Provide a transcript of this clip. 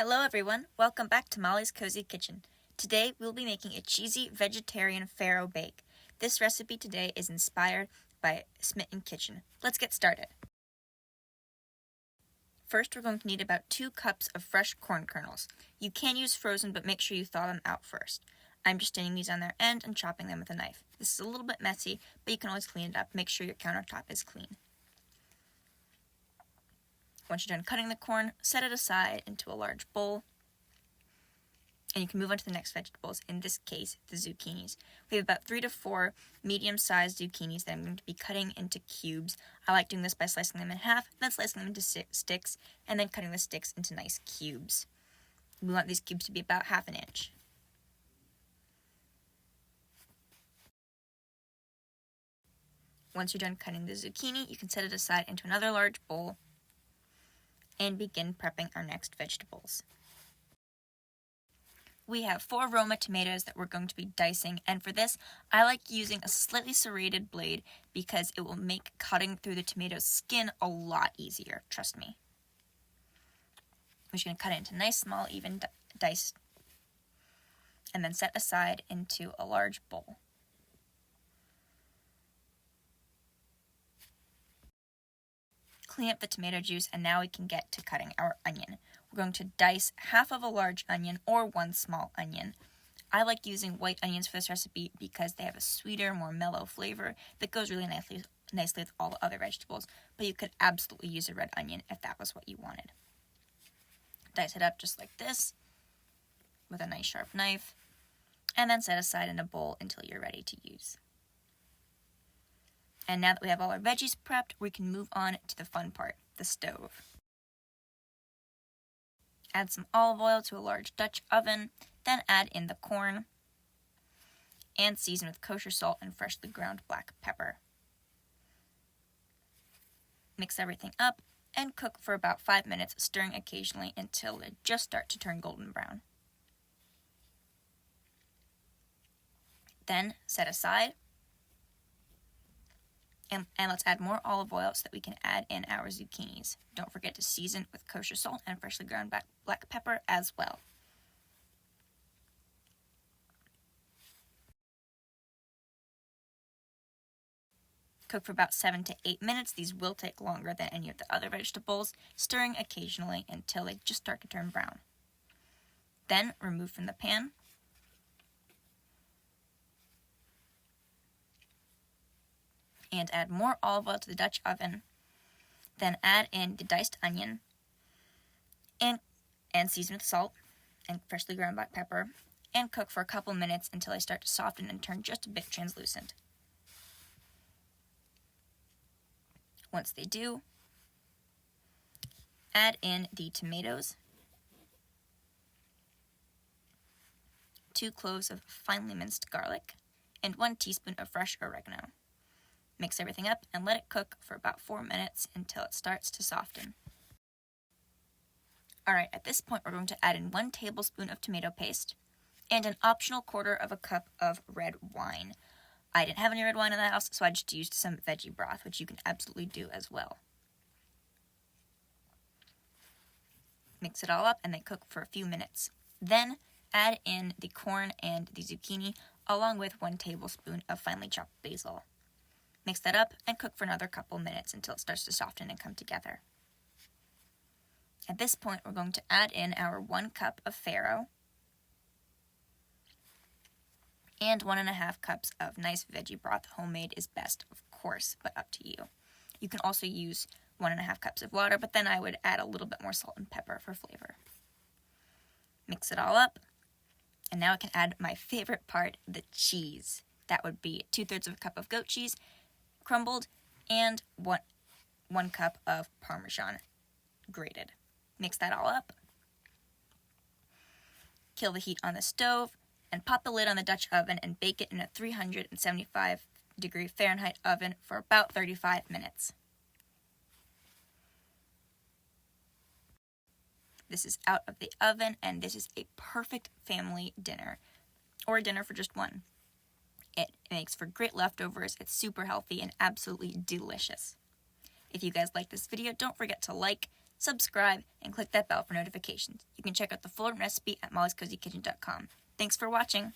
Hello everyone, welcome back to Molly's Cozy Kitchen. Today we'll be making a cheesy vegetarian farro bake. This recipe today is inspired by Smitten Kitchen. Let's get started. First we're going to need about 2 cups of fresh corn kernels. You can use frozen, but make sure you thaw them out first. I'm just standing these on their end and chopping them with a knife. This is a little bit messy, but you can always clean it up. Make sure your countertop is clean. Once you're done cutting the corn, set it aside into a large bowl, and you can move on to the next vegetables, in this case, the zucchinis. We have about 3 to 4 medium-sized zucchinis that I'm going to be cutting into cubes. I like doing this by slicing them in half, then slicing them into sticks, and then cutting the sticks into nice cubes. We want these cubes to be about half an inch. Once you're done cutting the zucchini, you can set it aside into another large bowl and begin prepping our next vegetables. We have 4 Roma tomatoes that we're going to be dicing, and for this, I like using a slightly serrated blade because it will make cutting through the tomato's skin a lot easier, trust me. I'm just going to cut it into nice, small, even dice, and then set aside into a large bowl. Clean up the tomato juice, and now we can get to cutting our onion. We're going to dice half of a large onion or 1 small onion. I like using white onions for this recipe because they have a sweeter, more mellow flavor that goes really nicely with all the other vegetables, but you could absolutely use a red onion if that was what you wanted. Dice it up just like this with a nice sharp knife, and then set aside in a bowl until you're ready to use. And now that we have all our veggies prepped, we can move on to the fun part, the stove. Add some olive oil to a large Dutch oven, then add in the corn, and season with kosher salt and freshly ground black pepper. Mix everything up, and cook for about 5 minutes, stirring occasionally until they just start to turn golden brown. Then set aside. And let's add more olive oil so that we can add in our zucchinis. Don't forget to season with kosher salt and freshly ground black pepper as well. Cook for about 7 to 8 minutes. These will take longer than any of the other vegetables, stirring occasionally until they just start to turn brown. Then remove from the pan. And add more olive oil to the Dutch oven. Then add in the diced onion and season with salt and freshly ground black pepper, and cook for a couple minutes until they start to soften and turn just a bit translucent. Once they do, add in the tomatoes, 2 cloves of finely minced garlic, and 1 teaspoon of fresh oregano. Mix everything up and let it cook for about 4 minutes until it starts to soften. Alright, at this point we're going to add in 1 tablespoon of tomato paste and an optional 1/4 cup of red wine. I didn't have any red wine in the house, so I just used some veggie broth, which you can absolutely do as well. Mix it all up and then cook for a few minutes. Then add in the corn and the zucchini along with 1 tablespoon of finely chopped basil. Mix that up and cook for another couple minutes until it starts to soften and come together. At this point, we're going to add in our 1 cup of farro and 1.5 cups of nice veggie broth. Homemade is best, of course, but up to you. You can also use 1.5 cups of water, but then I would add a little bit more salt and pepper for flavor. Mix it all up, and now I can add my favorite part, the cheese. That would be 2/3 cup of goat cheese, crumbled, and 1 cup of Parmesan grated. Mix that all up. Kill the heat on the stove and pop the lid on the Dutch oven and bake it in a 375-degree Fahrenheit oven for about 35 minutes. This is out of the oven, and this is a perfect family dinner, or a dinner for just one. It makes for great leftovers, it's super healthy, and absolutely delicious. If you guys like this video, don't forget to like, subscribe, and click that bell for notifications. You can check out the full recipe at mollyscozykitchen.com. Thanks for watching.